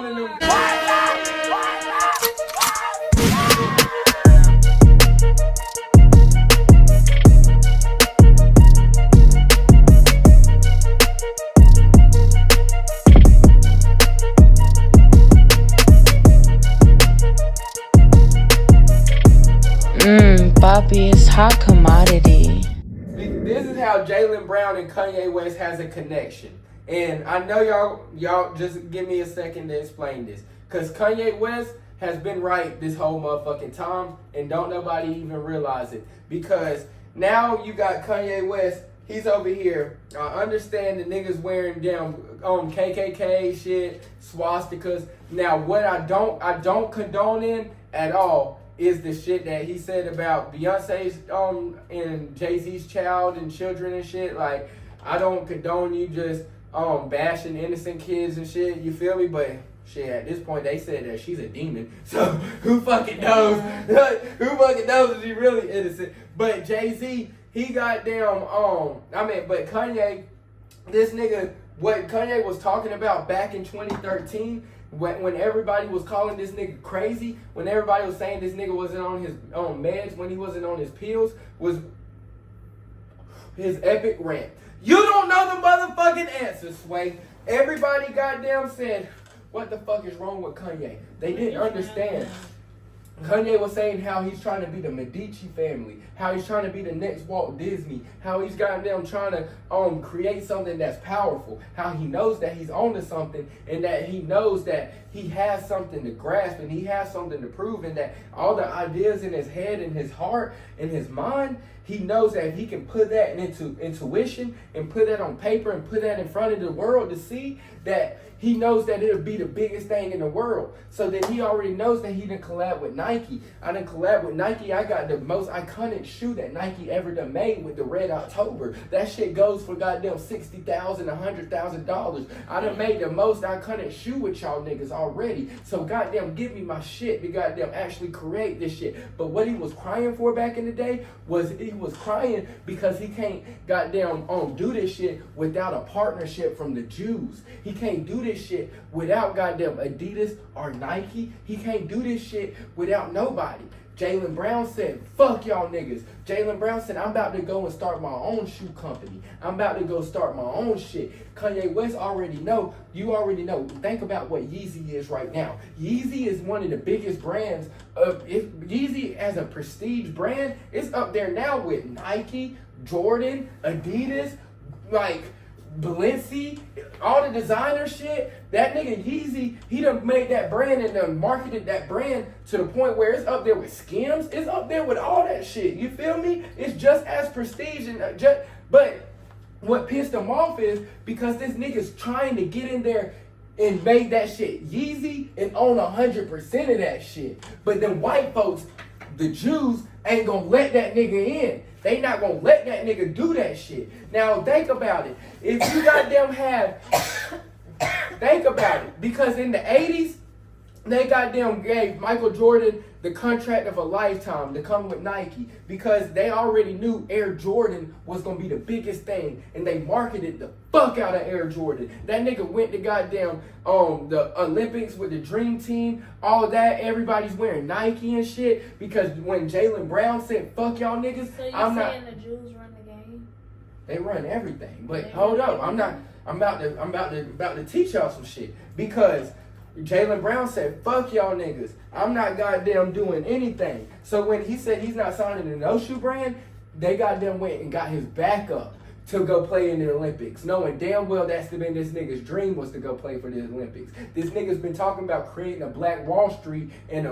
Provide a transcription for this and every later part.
condoning them. Bobby is hot commodity. This is how Jaylen Brown and Kanye West has a connection. And I know y'all just give me a second to explain this. Because Kanye West has been right this whole motherfucking time, and don't nobody even realize it. Because now you got Kanye West, he's over here. I understand the niggas wearing damn KKK shit, swastikas. Now what I don't condone in at all is the shit that he said about Beyonce's and Jay-Z's child and children and shit. Like, I don't condone you just bashing innocent kids and shit, you feel me? But shit, at this point they said that she's a demon. So who fucking knows? Who fucking knows if she's really innocent? But Jay-Z, he goddamn but Kanye, this nigga, what Kanye was talking about back in 2013, when everybody was calling this nigga crazy, when everybody was saying this nigga wasn't on his meds, when he wasn't on his pills, was his epic rant. You don't know the motherfucking answer, Sway. Everybody goddamn said, what the fuck is wrong with Kanye? They didn't understand. Kanye was saying how he's trying to be the Medici family, how he's trying to be the next Walt Disney, how he's goddamn trying to create something that's powerful, how he knows that he's onto something, and that he knows that he has something to grasp and he has something to prove, and that all the ideas in his head and his heart and his mind, he knows that if he can put that into intuition and put that on paper and put that in front of the world to see, that he knows that it'll be the biggest thing in the world. So then he already knows that he done collab with Nike. I done collab with Nike. I got the most iconic shoe that Nike ever done made with the Red October. That shit goes for goddamn $60,000, $100,000. I done made the most iconic shoe with y'all niggas already. So goddamn give me my shit to goddamn actually create this shit. But what he was crying for back in the day was he was crying because he can't goddamn do this shit without a partnership from the Jews. He can't do this shit without goddamn Adidas or Nike. He can't do this shit without nobody. Jaylen Brown said, fuck y'all niggas. Jaylen Brown said, I'm about to go and start my own shoe company. I'm about to go start my own shit. Kanye West already know. You already know. Think about what Yeezy is right now. Yeezy is one of the biggest brands. Yeezy as a prestige brand, it's up there now with Nike, Jordan, Adidas, like Balenci, all the designer shit. That nigga Yeezy, he done made that brand and done marketed that brand to the point where it's up there with Skims. It's up there with all that shit. You feel me? It's just as prestige and but what pissed him off is because this nigga's trying to get in there and make that shit Yeezy and own 100% of that shit. But then white folks, the Jews, ain't gonna let that nigga in. They not gonna let that nigga do that shit. Now think about it. If you goddamn have, think about it. Because in the 80s, they goddamn gave Michael Jordan the contract of a lifetime to come with Nike because they already knew Air Jordan was gonna be the biggest thing, and they marketed the fuck out of Air Jordan. That nigga went to goddamn the Olympics with the Dream Team, all that. Everybody's wearing Nike and shit because when Jaylen Brown said fuck y'all niggas, so I'm not. The Jews run the game? They run everything, but hold up, I'm about to teach y'all some shit because Jaylen Brown said, fuck y'all niggas. I'm not goddamn doing anything. So when he said he's not signing the no shoe brand, they goddamn went and got his backup to go play in the Olympics, knowing damn well that's been this nigga's dream was to go play for the Olympics. This nigga's been talking about creating a Black Wall Street and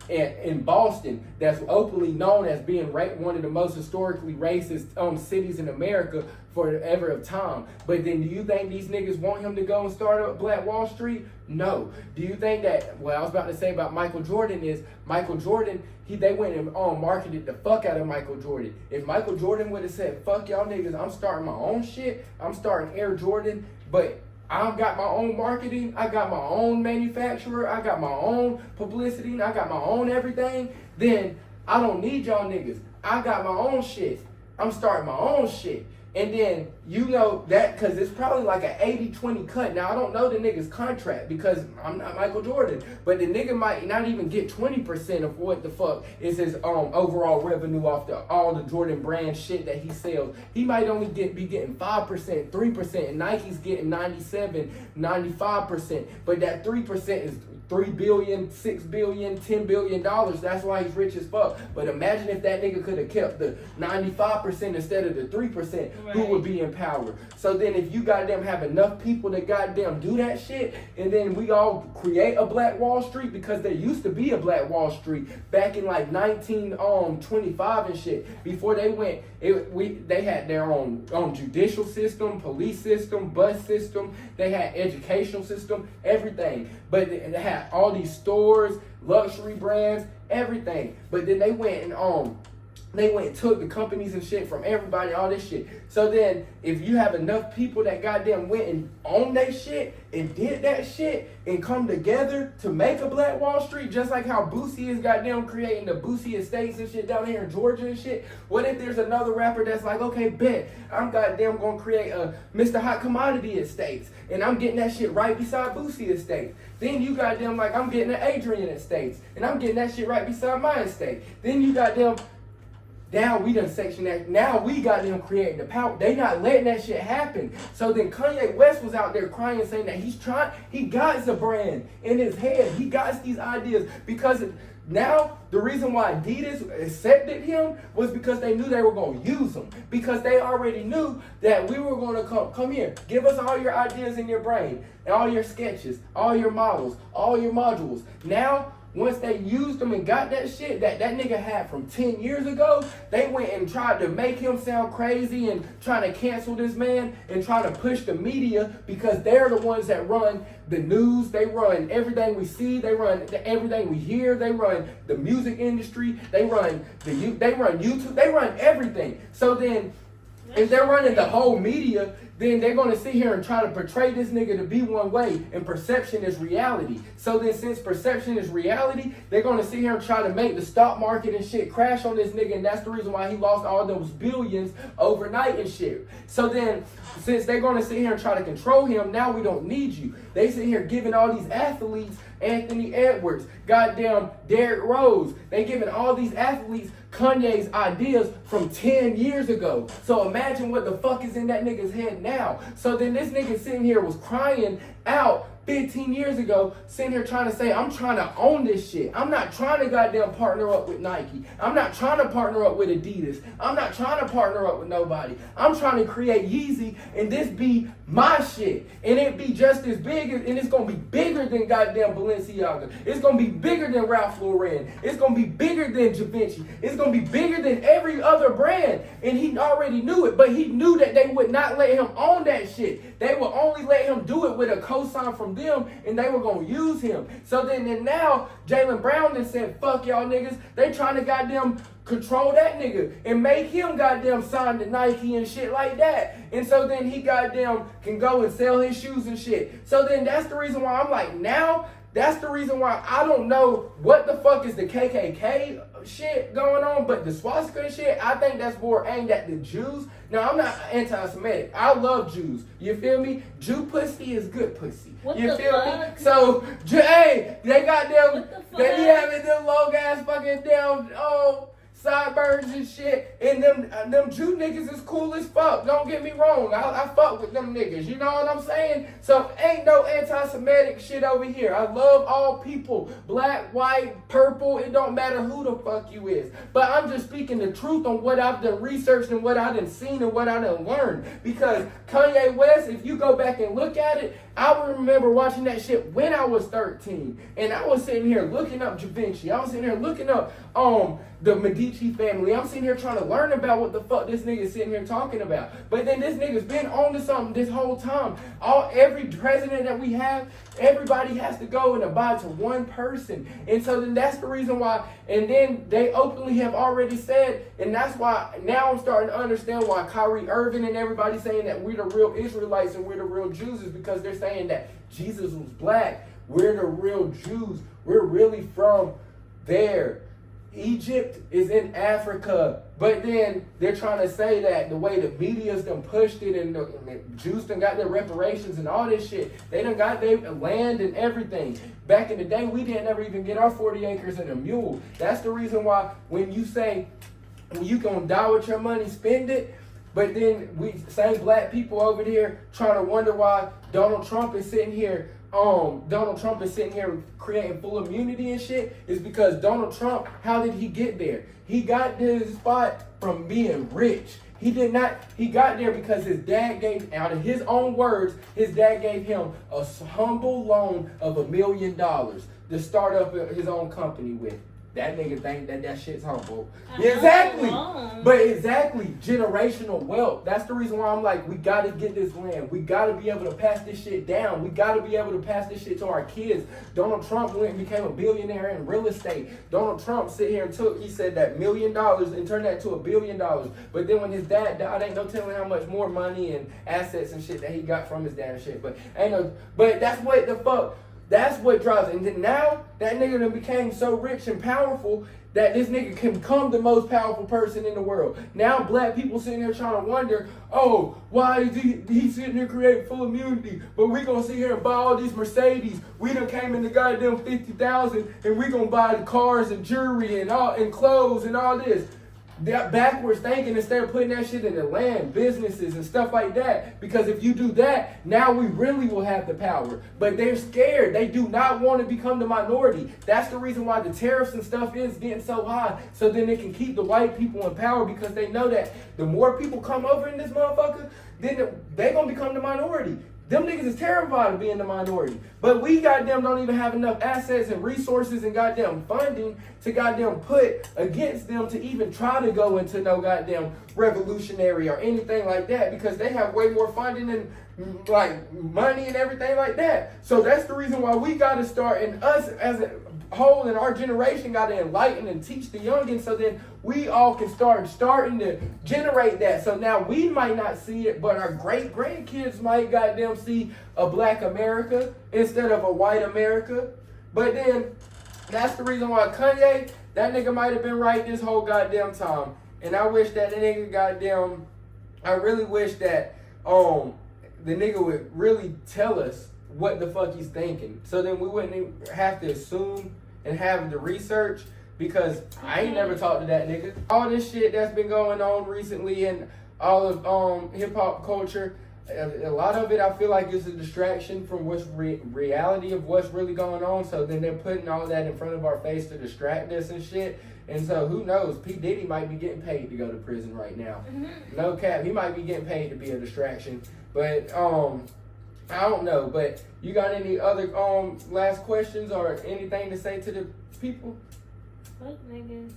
in Boston that's openly known as being one of the most historically racist cities in America forever of time. But then do you think these niggas want him to go and start up Black Wall Street? No. Do you think that, what I was about to say about Michael Jordan is, Michael Jordan, they went and marketed the fuck out of Michael Jordan. If Michael Jordan would have said, fuck y'all niggas, I'm starting my own shit, I'm starting Air Jordan, but I've got my own marketing, I got my own manufacturer, I got my own publicity, I got my own everything, then I don't need y'all niggas. I got my own shit. I'm starting my own shit. And then you know that because it's probably like an 80-20 cut. Now, I don't know the nigga's contract because I'm not Michael Jordan, but the nigga might not even get 20% of what the fuck is his overall revenue off all the Jordan brand shit that he sells. He might only be getting 5%, 3%, and Nike's getting 97, 95%. But that 3% is $3 billion, $6 billion, $10 billion. That's why he's rich as fuck. But imagine if that nigga could have kept the 95% instead of the 3%, who would be in power? So then if you goddamn have enough people that goddamn do that shit, and then we all create a Black Wall Street, because there used to be a Black Wall Street back in like 1925 and shit. Before they went, they had their own judicial system, police system, bus system. They had educational system, everything. But they had all these stores, luxury brands, everything. But then they went and took the companies and shit from everybody, all this shit. So then, if you have enough people that goddamn went and owned that shit and did that shit and come together to make a Black Wall Street, just like how Boosie is goddamn creating the Boosie estates and shit down here in Georgia and shit. What if there's another rapper that's like, okay, bet, I'm goddamn gonna create a Mr. Hot Commodity Estates, and I'm getting that shit right beside Boosie Estates. Then you goddamn like, I'm getting the Adrian Estates, and I'm getting that shit right beside my estate. Then you goddamn, now we done section that. Now we got them creating the power. They not letting that shit happen. So then Kanye West was out there crying, saying that he got the brand in his head. He got these ideas because now the reason why Adidas accepted him was because they knew they were going to use him. Because they already knew that we were going to come here. Give us all your ideas in your brain, and all your sketches, all your models, all your modules. Now, once they used them and got that shit that nigga had from 10 years ago, they went and tried to make him sound crazy and trying to cancel this man and trying to push the media, because they're the ones that run the news, they run everything we see, they run everything we hear, they run the music industry, they run YouTube, they run everything. So then, if they're running the whole media, then they're going to sit here and try to portray this nigga to be one way, and perception is reality. So then, since perception is reality, they're going to sit here and try to make the stock market and shit crash on this nigga, and that's the reason why he lost all those billions overnight and shit. So then, since they're going to sit here and try to control him, now we don't need you. They sit here giving all these athletes, Anthony Edwards, goddamn Derrick Rose, they giving all these athletes Kanye's ideas from 10 years ago. So imagine what the fuck is in that nigga's head now. So then this nigga sitting here was crying out 15 years ago, sitting here trying to say, I'm trying to own this shit. I'm not trying to goddamn partner up with Nike. I'm not trying to partner up with Adidas. I'm not trying to partner up with nobody. I'm trying to create Yeezy, and this be my shit. And it be just as big, and it's going to be bigger than goddamn Balenciaga. It's going to be bigger than Ralph Lauren. It's going to be bigger than Givenchy. It's going to be bigger than every other brand. And he already knew it, but he knew that they would not let him own that shit. They would only let him do it with a cosign from them, and they were going to use him. So then now, Jaylen Brown then said, fuck y'all niggas. They trying to goddamn control that nigga and make him goddamn sign to Nike and shit like that. And so then he goddamn can go and sell his shoes and shit. So then that's the reason why I'm like, now, that's the reason why I don't know what the fuck is the KKK shit going on, but the swastika and shit, I think that's more aimed at the Jews. Now, I'm not anti-Semitic. I love Jews. You feel me? Jew pussy is good pussy. What you the feel fuck? me? So, hey, they got them, What the they be fuck? having them long ass fucking damn, sideburns and shit, and them Jew niggas is cool as fuck. Don't get me wrong, I fuck with them niggas, you know what I'm saying? So ain't no anti-Semitic shit over here. I love all people, black, white, purple, it don't matter who the fuck you is. But I'm just speaking the truth on what I've done researched and what I done seen and what I done learned. Because Kanye West, if you go back and look at it, I remember watching that shit when I was 13. And I was sitting here looking up Givenchy. I was sitting here looking up the Medici family. I'm sitting here trying to learn about what the fuck this nigga's sitting here talking about. But then this nigga's been on to something this whole time. Every president that we have, everybody has to go and abide to one person. And so then that's the reason why. And then they openly have already said, and that's why now I'm starting to understand why Kyrie Irving and everybody saying that we're the real Israelites and we're the real Jews, is because they're saying that Jesus was black. We're the real Jews. We're really from there. Egypt is in Africa. But then they're trying to say that the way the media's done pushed it and the Jews done got their reparations and all this shit, they done got their land and everything. Back in the day, we didn't ever even get our 40 acres and a mule. That's the reason why when you say, well, you gonna die with your money, spend it. But then we same black people over there trying to wonder why Donald Trump is sitting here creating full immunity and shit, is because Donald Trump, how did he get there? He got this spot from being rich. He got there because his dad gave, out of his own words, his dad gave him a humble loan of $1 million to start up his own company with. That nigga think that shit's humble. Exactly. But exactly, generational wealth. That's the reason why I'm like, we gotta get this land. We gotta be able to pass this shit down. We gotta be able to pass this shit to our kids. Donald Trump went and became a billionaire in real estate. Donald Trump sit here and he said that $1 million and turned that to $1 billion. But then when his dad died, ain't no telling how much more money and assets and shit that he got from his dad and shit. But that's what the fuck. That's what drives it. And then now, that nigga done became so rich and powerful that this nigga can become the most powerful person in the world. Now black people sitting here trying to wonder, oh, why is he sitting here creating full immunity? But we gonna sit here and buy all these Mercedes. We done came in the goddamn 50,000 and we gonna buy the cars and jewelry and clothes and all this. That backwards thinking instead of putting that shit in the land, businesses and stuff like that. Because if you do that, now we really will have the power. But they're scared. They do not want to become the minority. That's the reason why the tariffs and stuff is getting so high. So then they can keep the white people in power, because they know that the more people come over in this motherfucker, then they gonna become the minority. Them niggas is terrified of being the minority. But we goddamn don't even have enough assets and resources and goddamn funding to goddamn put against them to even try to go into no goddamn revolutionary or anything like that, because they have way more funding and like money and everything like that. So that's the reason why we gotta start, and us as a whole and our generation gotta enlighten and teach the youngins, so then we all can starting to generate that. So now we might not see it, but our great grandkids might goddamn see a black America instead of a white America. But then that's the reason why Kanye, that nigga might have been right this whole goddamn time. And I wish that the nigga goddamn, I really wish that the nigga would really tell us what the fuck he's thinking, so then we wouldn't even have to assume and have the research, because I ain't never talked to that nigga. All this shit that's been going on recently and all of hip-hop culture, a lot of it I feel like is a distraction from what's reality of what's really going on. So then they're putting all that in front of our face to distract us and shit. And so who knows, P. Diddy might be getting paid to go to prison right now. No cap, he might be getting paid to be a distraction. But I don't know. But you got any other last questions or anything to say to the people? Fuck niggas,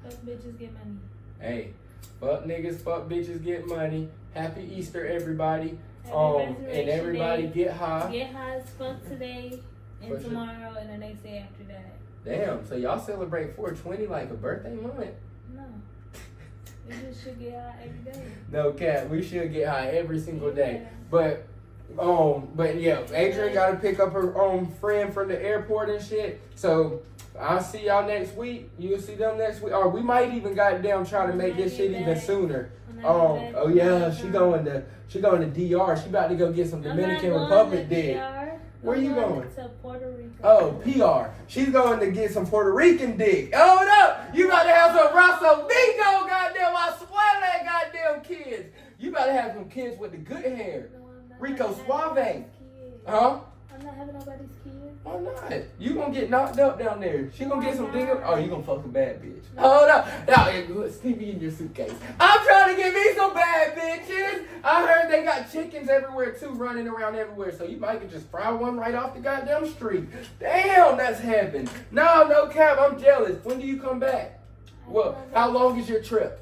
fuck bitches, get money. Hey, fuck niggas, fuck bitches, get money. Happy Easter, everybody. And everybody day. get high. Get high as fuck today and For tomorrow and the next day after that. Damn, so y'all celebrate 420 like a birthday month? No. We just should get high every day. No cap, we should get high every single day. But yeah, Adrian got to pick up her friend from the airport and shit. So I'll see y'all next week. You'll see them next week. Or we might even goddamn try to make this shit even sooner. Oh yeah, she going to DR. She about to go get some Dominican Republic dick. Where you going? To Puerto Rico. Oh, PR. She's going to get some Puerto Rican dick. Oh no, you about to have some Rosso Vigo, goddamn, I swear that goddamn kids. You about to have some kids with the good hair. Rico Suave. Huh? I'm not having nobody's kids. Why not? You gonna get knocked up down there. She gonna get some dinger. Oh, you gonna fuck a bad bitch. Hold up. No, stick me in your suitcase. I'm trying to get me some bad bitches. I heard they got chickens everywhere too, running around everywhere. So you might could just fry one right off the goddamn street. Damn, that's heaven. No cap, I'm jealous. When do you come back? Well, how long is your trip?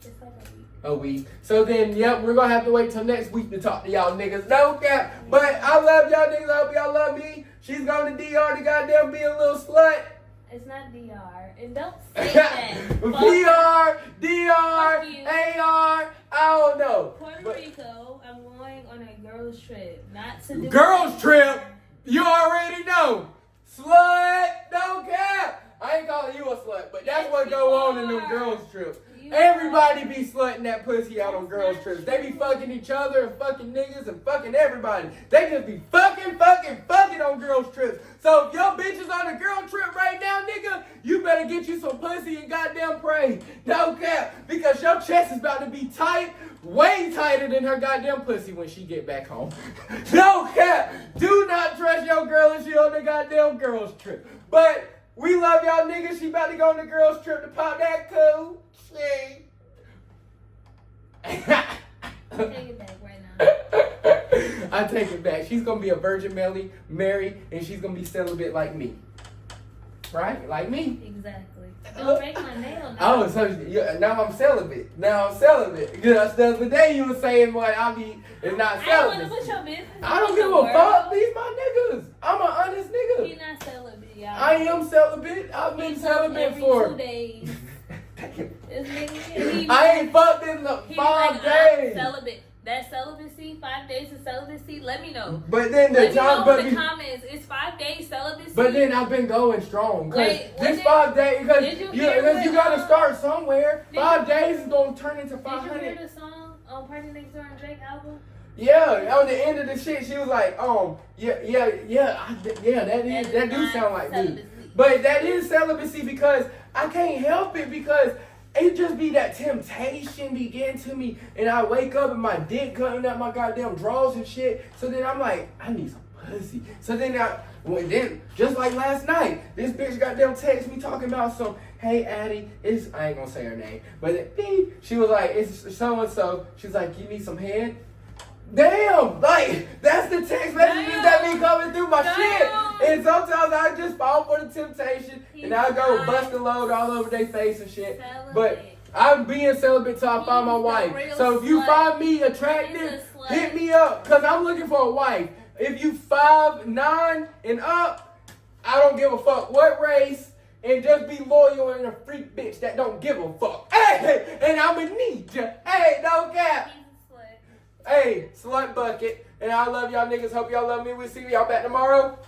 Just like a week. So then, yep, we're gonna have to wait till next week to talk to y'all niggas. No cap. But I love y'all niggas. I hope y'all love me. She's going to DR to goddamn be a little slut. It's not DR. And don't say that. PR, DR, AR, I don't know. Puerto Rico, I'm going on a girls trip. Not to girls trip? You already know. Slut, no cap. I ain't calling you a slut, but that's what go on in them girls trips. Everybody be slutting that pussy out on girls trips. They be fucking each other and fucking niggas and fucking everybody. They just be fucking on girls trips. So if your bitch is on a girl trip right now, nigga, you better get you some pussy and goddamn pray. No cap. Because your chest is about to be tight, way tighter than her goddamn pussy when she get back home. No cap. Do not trust your girl if she on the goddamn girls trip. But we love y'all niggas. She about to go on the girls trip to pop that cool. Take it back right now. I take it back. She's gonna be a Virgin Mary, and she's gonna be celibate like me. Right? Like me. Exactly. Don't break my nail now. Oh, so now I'm celibate. Because the other day you were saying what I mean is not celibate. I don't want to put your business. I don't give a fuck. These my niggas. I'm an honest nigga. He's not celibate, y'all. I am celibate. I've been celibate for every 2 days. I ain't fucked in the 5 days. I'm celibate. That celibacy, 5 days of celibacy, let me know. But then let me know in the comments. It's 5 days celibacy. But then I've been going strong. Wait, this 5 days, because you gotta start somewhere. 5 days is gonna turn into 500. Did you hear the song on Party Next Door and Drake album? Yeah, on the end of the shit, she was like, that do sound like me. But that is celibacy because I can't help it because it just be that temptation begin to me, and I wake up and my dick cutting up my goddamn drawers and shit. So then I'm like, I need some pussy. So then then just like last night, this bitch goddamn text me talking about some, hey Addie, I ain't gonna say her name, but beep, she was like, it's so and so. She's like, you need some head? Damn, like that's the text messages that be coming through my shit. And sometimes I just fall for the temptation and I go bust a load all over their face and shit. But I'm being celibate till I find my wife. So if you find me attractive, hit me up because I'm looking for a wife. If you 5'9" and up, I don't give a fuck what race, and just be loyal and a freak bitch that don't give a fuck. Hey, and I'ma need ya. Hey, no cap. Hey, slut bucket. And I love y'all niggas. Hope y'all love me. We'll see y'all back tomorrow.